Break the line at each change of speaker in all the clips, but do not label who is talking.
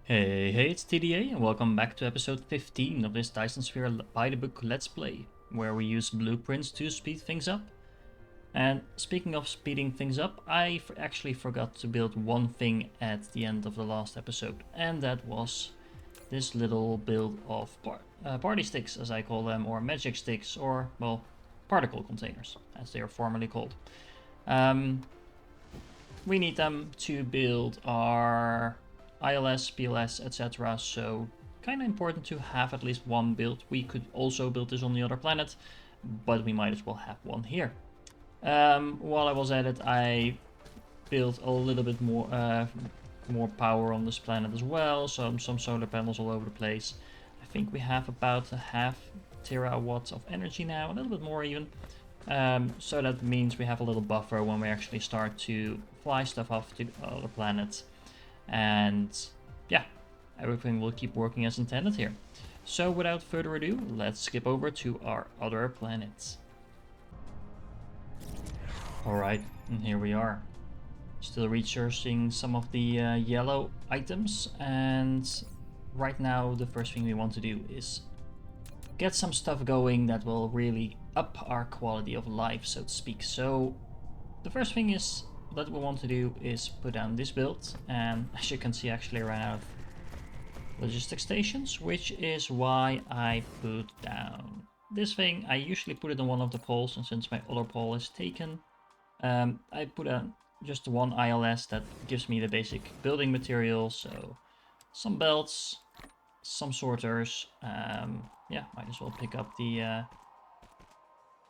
Hey, it's TDA, and welcome back to episode 15 of this Dyson Sphere by the book Let's Play, where we use blueprints to speed things up. And speaking of speeding things up, I actually forgot to build one thing at the end of the last episode, and that was this little build of party sticks, as I call them, or magic sticks, or, well, particle containers, as they are formerly called. We need them to build our ILS, PLS, etc. So kind of important to have at least one build. We could also build this on the other planet, but we might as well have one here. While I was at it, I built a little bit more power on this planet as well. Some solar panels all over the place. I think we have about a half terawatts of energy now, a little bit more even. So that means we have a little buffer when we actually start to fly stuff off to other planets. And yeah, everything will keep working as intended here. So without further ado, let's skip over to our other planets. Alright, and here we are. Still researching some of the yellow items, and right now the first thing we want to do is get some stuff going that will really up our quality of life, so to speak. So the first thing is that we want to do is put down this build, and as you can see, actually I ran out of logistic stations, which is why I put down this thing. I usually put it on one of the poles, and since my other pole is taken, I put just one ILS that gives me the basic building materials, so some belts, some sorters, yeah, might as well pick up the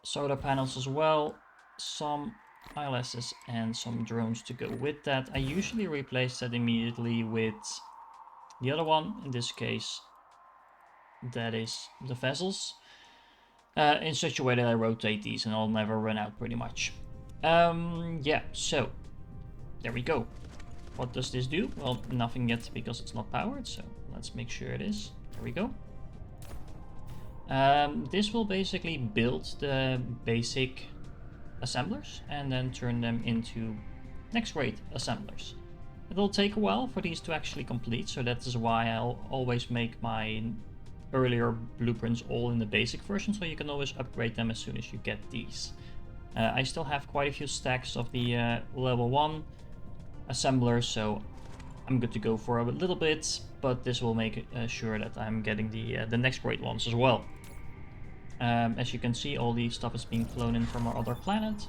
solar panels as well, some ILSs and some drones to go with that. I usually replace that immediately with the other one, in this case that is the vessels, in such a way that I rotate these and I'll never run out pretty much. Yeah, so there we go. What does this do? Well, nothing yet because it's not powered, so let's make sure it is. There we go. This will basically build the basic assemblers and then turn them into next grade assemblers. It'll take a while for these to actually complete, so that is why I'll always make my earlier blueprints all in the basic version, so you can always upgrade them as soon as you get these. I still have quite a few stacks of the level 1 assemblers, so I'm good to go for a little bit, but this will make sure that I'm getting the next grade ones as well. As you can see, all the stuff is being flown in from our other planet,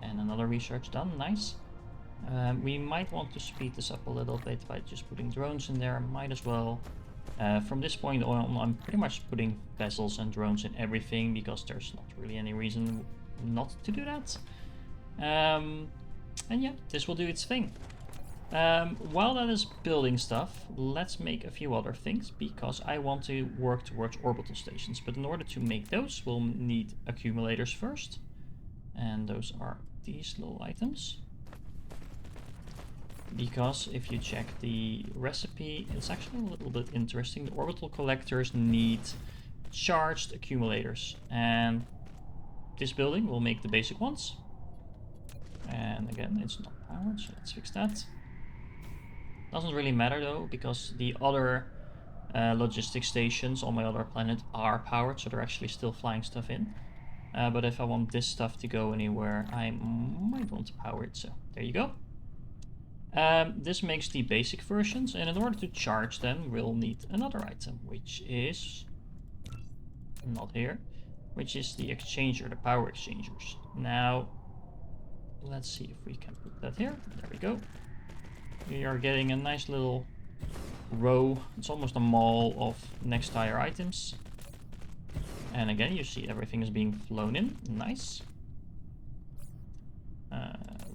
and another research done, nice. We might want to speed this up a little bit by just putting drones in there, might as well. From this point on, I'm pretty much putting vessels and drones in everything, because there's not really any reason not to do that. And yeah, this will do its thing. While that is building stuff, let's make a few other things, because I want to work towards orbital stations. But in order to make those, we'll need accumulators first. And those are these little items. Because if you check the recipe, it's actually a little bit interesting. The orbital collectors need charged accumulators. And this building will make the basic ones. And again, it's not powered, so let's fix that. Doesn't really matter though, because the other logistic stations on my other planet are powered, so they're actually still flying stuff in. But if I want this stuff to go anywhere, I might want to power it, so there you go. This makes the basic versions, and in order to charge them, we'll need another item, which is not here, which is the exchanger, the power exchangers. Now, let's see if we can put that here. There we go. We are getting a nice little row. It's almost a mall of next tire items. And again, you see everything is being flown in. Nice.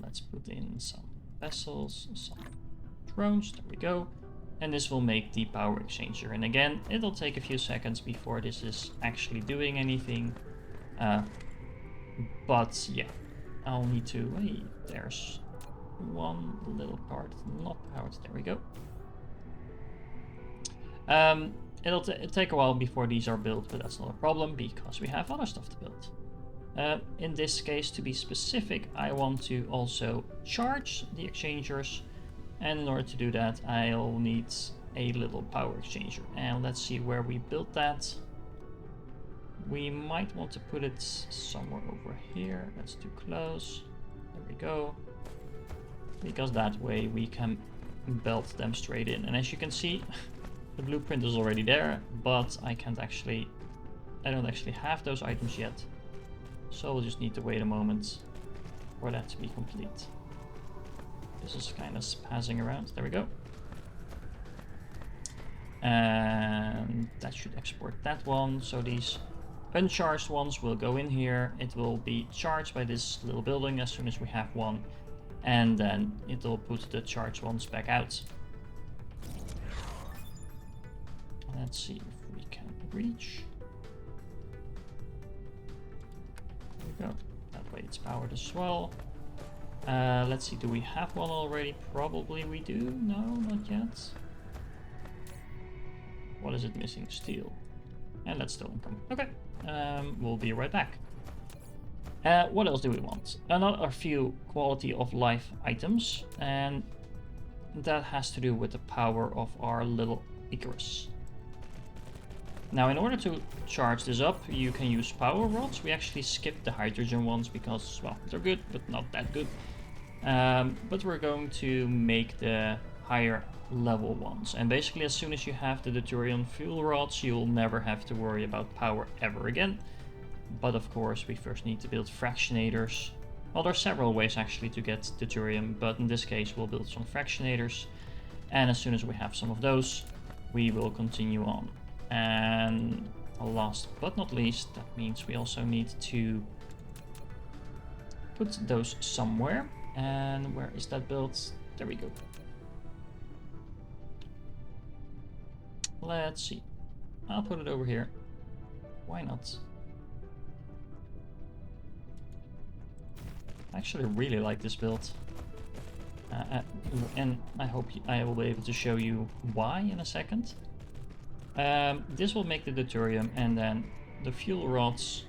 Let's put in some vessels, some drones. There we go. And this will make the power exchanger. And again, it'll take a few seconds before this is actually doing anything. But yeah, I'll need to... Hey, there's one little part not powered. There we go. It'll take a while before these are built, but that's not a problem because we have other stuff to build. In this case, to be specific, I want to also charge the exchangers, and in order to do that, I'll need a little power exchanger. And let's see where we built that. We might want to put it somewhere over here. That's too close. There we go. Because that way we can belt them straight in. And as you can see, the blueprint is already there, but I don't actually have those items yet. So we'll just need to wait a moment for that to be complete. This is kind of spazzing around. There we go. And that should export that one. So these uncharged ones will go in here. It will be charged by this little building as soon as we have one. And then it'll put the charged ones back out. Let's see if we can reach. There we go. That way it's powered as well. Let's see, do we have one already? Probably we do. No, not yet. What is it missing? Steel. And that's still income. Okay. We'll be right back. What else do we want? Another few quality of life items, and that has to do with the power of our little Icarus. Now, in order to charge this up, you can use power rods. We actually skipped the hydrogen ones because, well, they're good, but not that good. But we're going to make the higher level ones. And basically, as soon as you have the Deuterium fuel rods, you'll never have to worry about power ever again. But of course, we first need to build fractionators. Well, there are several ways actually to get Deuterium, but in this case, we'll build some fractionators. And as soon as we have some of those, we will continue on. And last but not least, that means we also need to put those somewhere. And where is that built? There we go. Let's see. I'll put it over here. Why not? I actually really like this build. And I hope I will be able to show you why in a second. This will make the deuterium and then the fuel rods.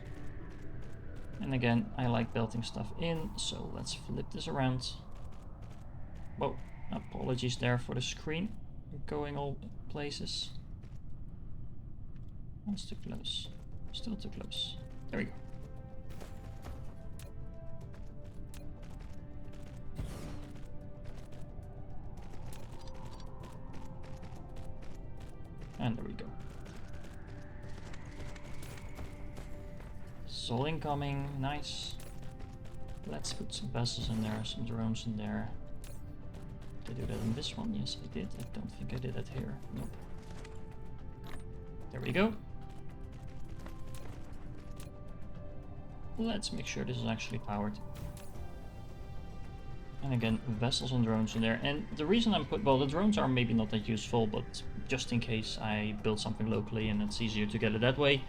And again, I like belting stuff in, so let's flip this around. Whoa, apologies there for the screen going all places. That's too close. Still too close. There we go. And there we go. Soul incoming, nice. Let's put some vessels in there, some drones in there. Did I do that in this one? Yes, I did. I don't think I did that here. Nope. There we go. Let's make sure this is actually powered. And again, vessels and drones in there. And the reason I'm well, the drones are maybe not that useful, but just in case I build something locally and it's easier to get it that way.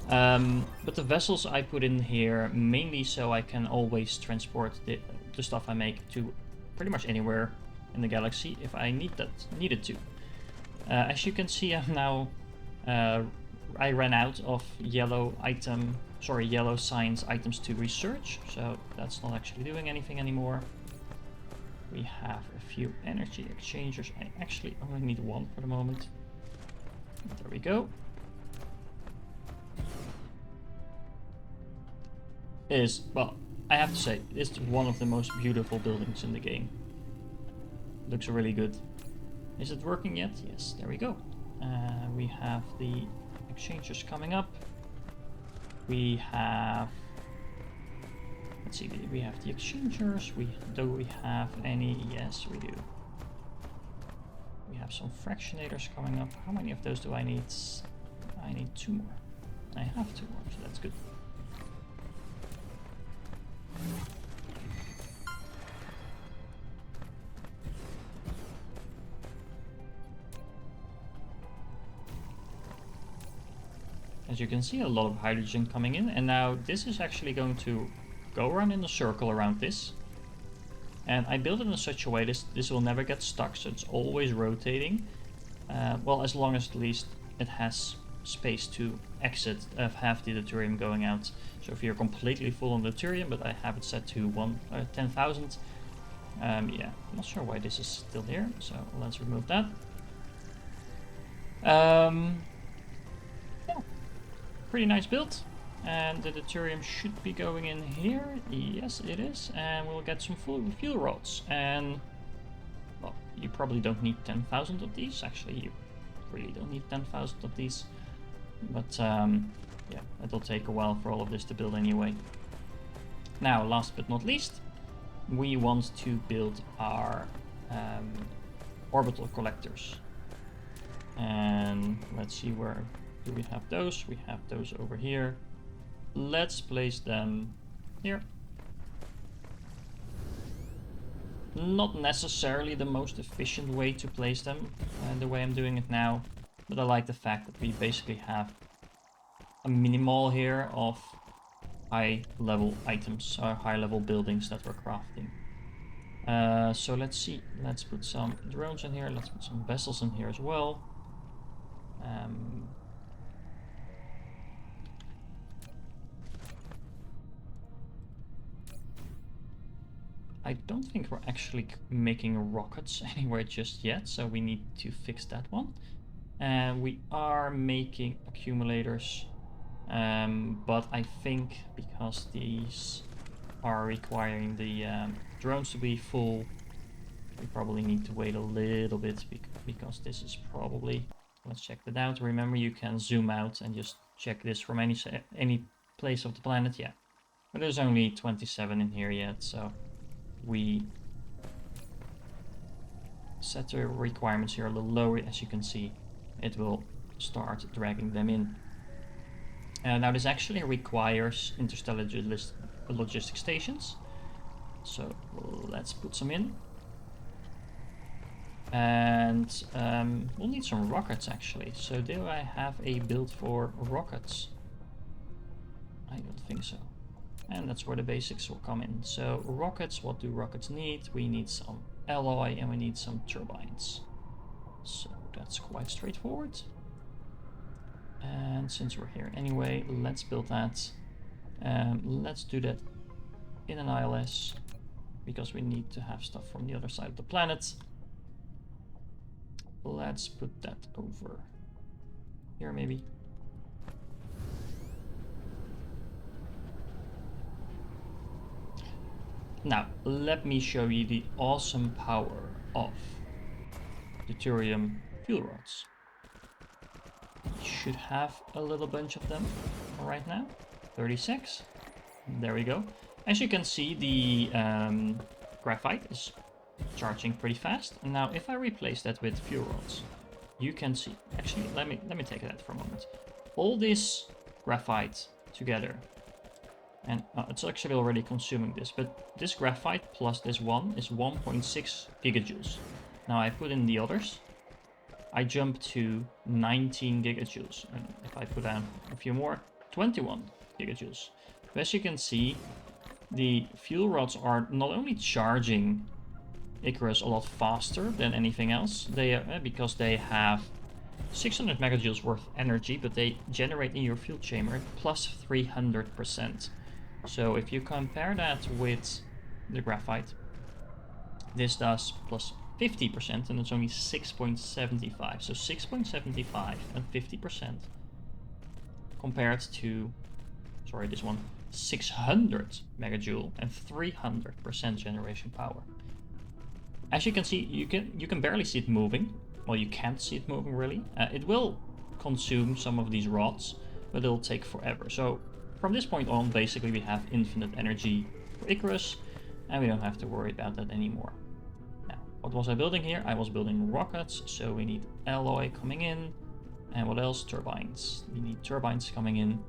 But the vessels I put in here mainly so I can always transport the stuff I make to pretty much anywhere in the galaxy if I needed to. As you can see, I'm now I ran out of yellow science items to research, so that's not actually doing anything anymore. We have a few energy exchangers. I actually only need one for the moment. There we go. Well, I have to say, it's one of the most beautiful buildings in the game. Looks really good. Is it working yet? Yes, there we go. We have the exchangers coming up. We have... Let's see, we have the exchangers. Do we have any? Yes, we do. We have some fractionators coming up. How many of those do I need? I need 2 more. I have 2 more, so that's good. As you can see, a lot of hydrogen coming in, and now this is actually going to go around in a circle around this. And I built it in such a way this will never get stuck, so it's always rotating. Well, as long as at least it has space to exit, have the deuterium going out. So if you're completely full on deuterium, but I have it set to 10,000. Yeah, I'm not sure why this is still here, so let's remove that. Yeah, pretty nice build. And the deuterium should be going in here. Yes, it is. And we'll get some fuel rods. And, well, you probably don't need 10,000 of these. Actually, you really don't need 10,000 of these. But, yeah, it'll take a while for all of this to build anyway. Now, last but not least, we want to build our orbital collectors. And let's see, where do we have those? We have those over here. Let's place them here. Not necessarily the most efficient way to place them, the way I'm doing it now, but I like the fact that we basically have a minimal here of high level items, or high level buildings that we're crafting. So let's see, let's put some drones in here, let's put some vessels in here as well. I don't think we're actually making rockets anywhere just yet, so we need to fix that one. And we are making accumulators, but I think because these are requiring the drones to be full, we probably need to wait a little bit because this is probably... Let's check that out. Remember, you can zoom out and just check this from any place of the planet. Yeah, but there's only 27 in here yet, so we set the requirements here a little lower. As you can see, it will start dragging them in. Now this actually requires interstellar logistic stations, so let's put some in. And we'll need some rockets actually. So do I have a build for rockets? I don't think so. And that's where the basics will come in. So rockets, what do rockets need? We need some alloy and we need some turbines. So that's quite straightforward. And since we're here anyway, let's build that. Let's do that in an ILS because we need to have stuff from the other side of the planet. Let's put that over here maybe. Now, let me show you the awesome power of deuterium fuel rods. You should have a little bunch of them right now. 36. There we go. As you can see, the graphite is charging pretty fast. And now if I replace that with fuel rods, you can see... Actually, let me take that for a moment. All this graphite together, and it's actually already consuming this, but this graphite plus this one is 1.6 gigajoules. Now I put in the others, I jump to 19 gigajoules, and if I put down a few more, 21 gigajoules. But as you can see, the fuel rods are not only charging Icarus a lot faster than anything else, because they have 600 megajoules worth of energy, but they generate in your fuel chamber plus 300%. So if you compare that with the graphite, this does plus 50% and it's only 6.75. So 6.75 and 50% compared to, sorry, this one, 600 megajoule and 300% generation power. As you can see, you can barely see it moving. Well, you can't see it moving really. It will consume some of these rods, but it'll take forever. So from this point on, basically we have infinite energy for Icarus, and we don't have to worry about that anymore. Now, what was I building here? I was building rockets, so we need alloy coming in. And what else? Turbines. We need turbines coming in.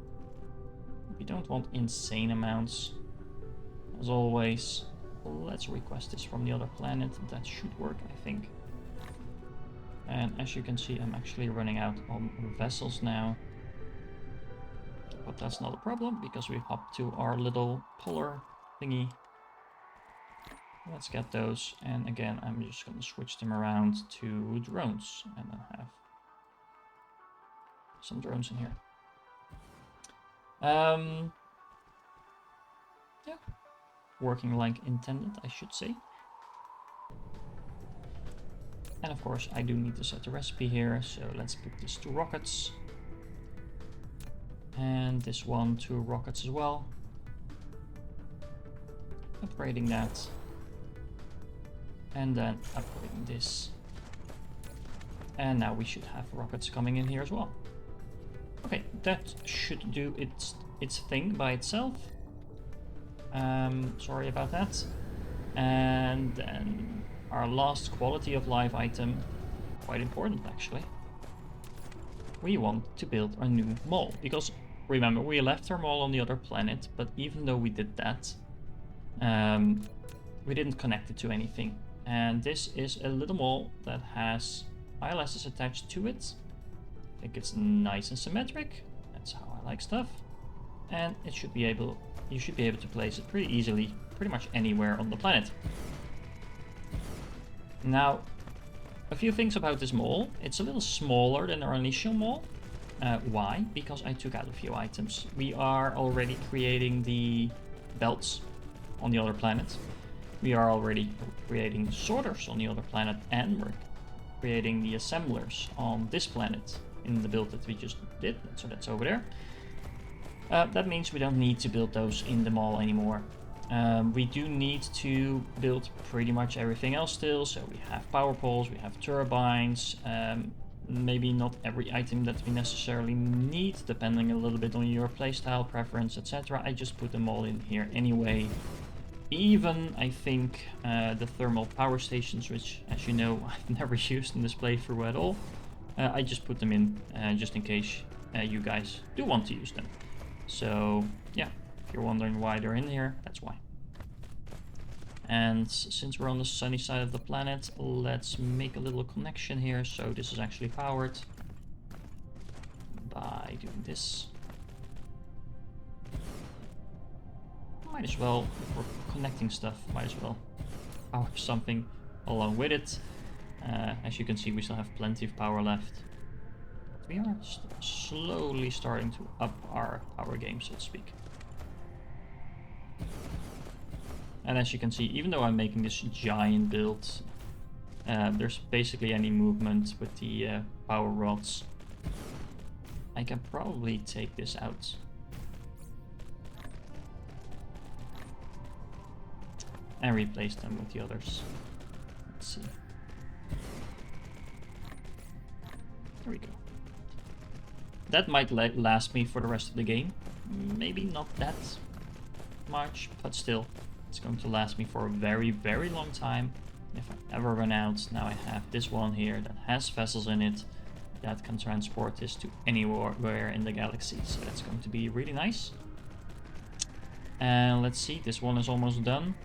We don't want insane amounts. As always, let's request this from the other planet. That should work, I think. And as you can see, I'm actually running out on vessels now. But that's not a problem, because we hop to our little polar thingy. Let's get those. And again, I'm just going to switch them around to drones. And then have some drones in here. Yeah. Working like intended, I should say. And of course I do need to set the recipe here, so let's put this to rockets. And this one to rockets as well. Upgrading that. And then upgrading this. And now we should have rockets coming in here as well. Okay, that should do its thing by itself. Sorry about that. And then our last quality of life item, quite important actually. We want to build a new mall, because remember we left our mall on the other planet, but even though we did that, we didn't connect it to anything. And this is a little mall that has ILSs attached to it. I think it's nice and symmetric. That's how I like stuff. And it should be able, you should be able to place it pretty easily, pretty much anywhere on the planet. Now, a few things about this mall. It's a little smaller than our initial mall. Why? Because I took out a few items. We are already creating the belts on the other planet. We are already creating sorters on the other planet, and we're creating the assemblers on this planet in the build that we just did. So that's over there. That means we don't need to build those in the mall anymore. We do need to build pretty much everything else still. So we have power poles, we have turbines, maybe not every item that we necessarily need, depending a little bit on your playstyle preference, etc. I just put them all in here anyway. Even, I think, the thermal power stations, which, as you know, I've never used in this playthrough at all. I just put them in, just in case you guys do want to use them. So, yeah, if you're wondering why they're in here, that's why. And since we're on the sunny side of the planet, let's make a little connection here. So this is actually powered by doing this. Might as well, if we're connecting stuff, might as well power something along with it. As you can see, we still have plenty of power left. We are slowly starting to up our power game, so to speak. And as you can see, even though I'm making this giant build, there's basically any movement with the power rods. I can probably take this out. And replace them with the others. Let's see. There we go. That might last me for the rest of the game. Maybe not that much, but still. It's going to last me for a very, very long time. If I ever run out, now I have this one here that has vessels in it that can transport this to anywhere in the galaxy. So that's going to be really nice. And let's see, this one is almost done.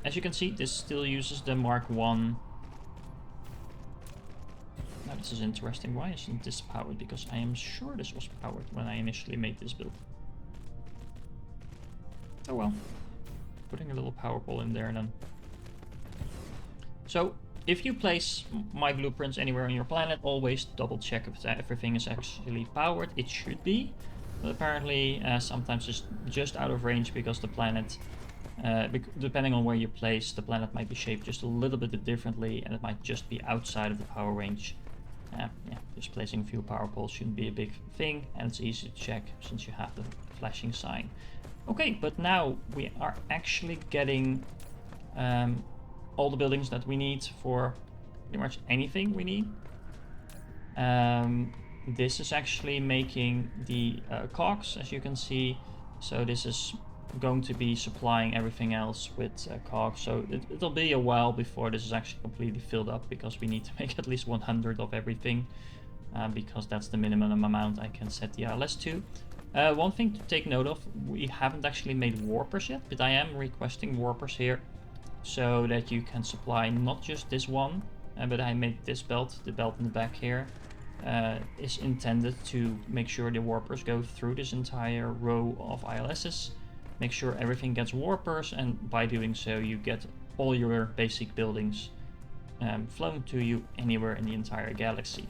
As you can see, this still uses the Mark 1. Now this is interesting. Why isn't this powered? Because I am sure this was powered when I initially made this build. Oh well. Putting a little power pole in there then. So, if you place my blueprints anywhere on your planet, always double check if everything is actually powered. It should be. But apparently, sometimes it's just out of range because the planet... depending on where you place, the planet might be shaped just a little bit differently, and it might just be outside of the power range. Yeah, just placing a few power poles shouldn't be a big thing, and it's easy to check since you have the flashing sign. Okay, but now we are actually getting all the buildings that we need for pretty much anything we need. This is actually making the cogs, as you can see. So this is going to be supplying everything else with cogs. So it'll be a while before this is actually completely filled up, because we need to make at least 100 of everything, because that's the minimum amount I can set the ILS to. One thing to take note of, we haven't actually made warpers yet, but I am requesting warpers here so that you can supply not just this one, but I made this belt, the belt in the back here, is intended to make sure the warpers go through this entire row of ILSs, make sure everything gets warpers, and by doing so you get all your basic buildings flown to you anywhere in the entire galaxy.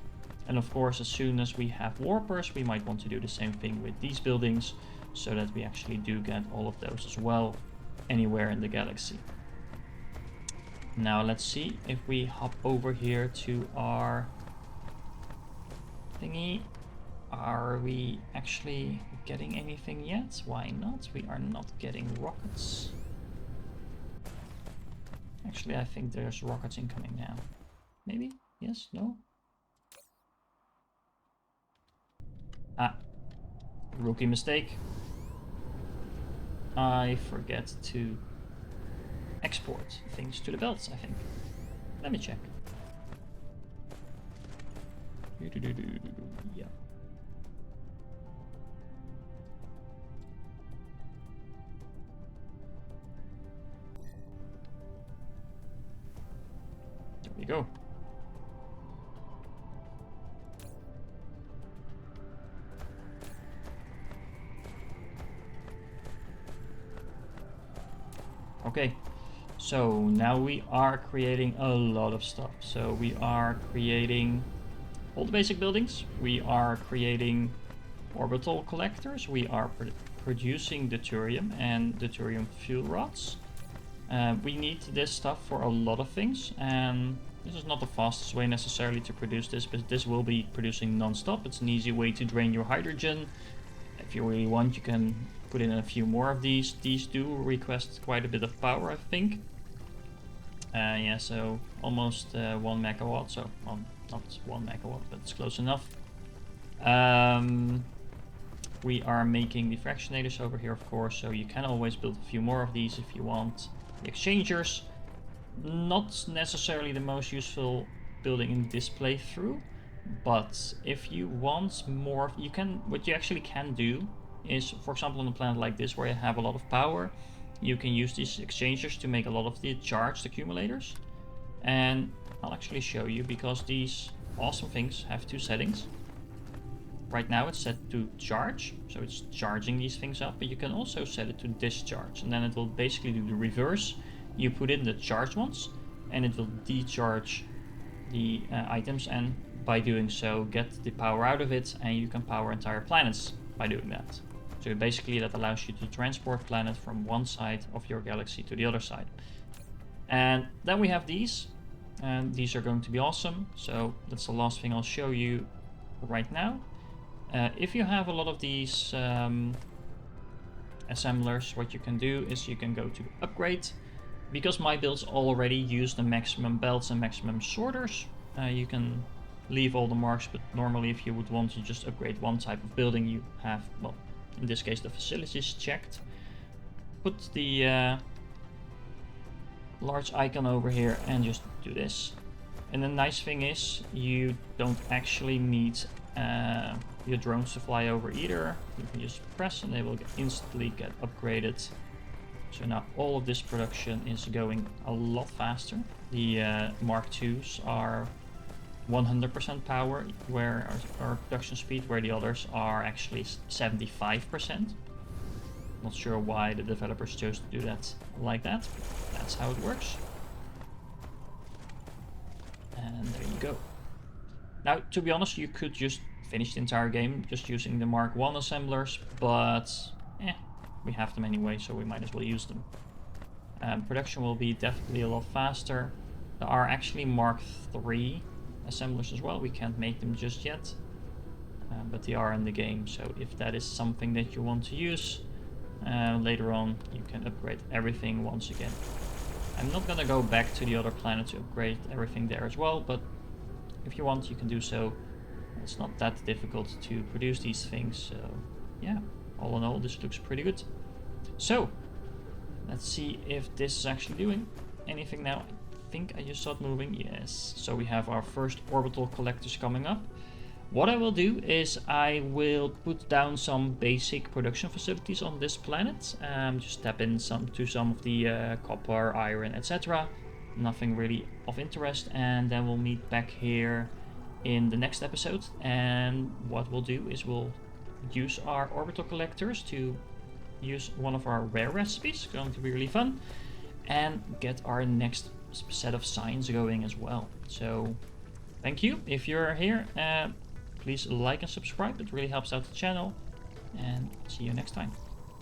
And of course, as soon as we have warpers, we might want to do the same thing with these buildings, so that we actually do get all of those as well, anywhere in the galaxy. Now let's see if we hop over here to our thingy. Are we actually getting anything yet? Why not? We are not getting rockets. Actually, I think there's rockets incoming now. Maybe? Yes? No? Ah. Rookie mistake. I forget to export things to the belts, I think. Let me check. Yeah. There we go. Okay, so now we are creating a lot of stuff. So we are creating all the basic buildings. We are creating orbital collectors. We are producing deuterium and deuterium fuel rods. We need this stuff for a lot of things, and this is not the fastest way necessarily to produce this, but this will be producing non-stop. It's an easy way to drain your hydrogen. If you really want, you can put in a few more of these. These do request quite a bit of power, I think. Yeah, so almost 1 megawatt, so well, not 1 megawatt, but it's close enough. We are making the fractionators over here, of course, so you can always build a few more of these if you want. The exchangers, not necessarily the most useful building in this playthrough, but if you want more, you can. What you actually can do is, for example, on a planet like this where you have a lot of power, you can use these exchangers to make a lot of the charged accumulators. And I'll actually show you, because these awesome things have two settings. Right now it's set to charge, so it's charging these things up, but you can also set it to discharge, and then it will basically do the reverse. You put in the charged ones and it will decharge the items, and by doing so get the power out of it, and you can power entire planets by doing that. So basically that allows you to transport planet from one side of your galaxy to the other side. And then we have these, and these are going to be awesome. So that's the last thing I'll show you right now. If you have a lot of these assemblers, what you can do is you can go to upgrade. Because my builds already use the maximum belts and maximum sorters, you can leave all the marks, but normally if you would want to just upgrade one type of building, you have, well, in this case the facilities checked. Put the large icon over here and just do this. And the nice thing is you don't actually need your drones to fly over either. You can just press and they will instantly get upgraded. So now all of this production is going a lot faster. The Mark IIs are 100% power, where our production speed, where the others are actually 75%. Not sure why the developers chose to do that like that, but that's how it works. And there you go. Now, to be honest, you could just finish the entire game just using the Mark I assemblers, but we have them anyway, so we might as well use them. Production will be definitely a lot faster. There are actually Mark III assemblers as well. We can't make them just yet, but they are in the game, so if that is something that you want to use later on, you can upgrade everything once again. I'm not gonna go back to the other planet to upgrade everything there as well, but if you want, you can do so. It's not that difficult to produce these things, so yeah, all in all, this looks pretty good. So let's see if this is actually doing anything now. I think I just saw it moving. Yes, so we have our first orbital collectors coming up. What I will do is I will put down some basic production facilities on this planet. Just tap in some of the copper, iron, etc. Nothing really of interest, and then we'll meet back here in the next episode. And what we'll do is we'll use our orbital collectors to use one of our rare recipes. It's going to be really fun, and get our next set of signs going as well. So thank you if you're here. Please like and subscribe, it really helps out the channel, and see you next time.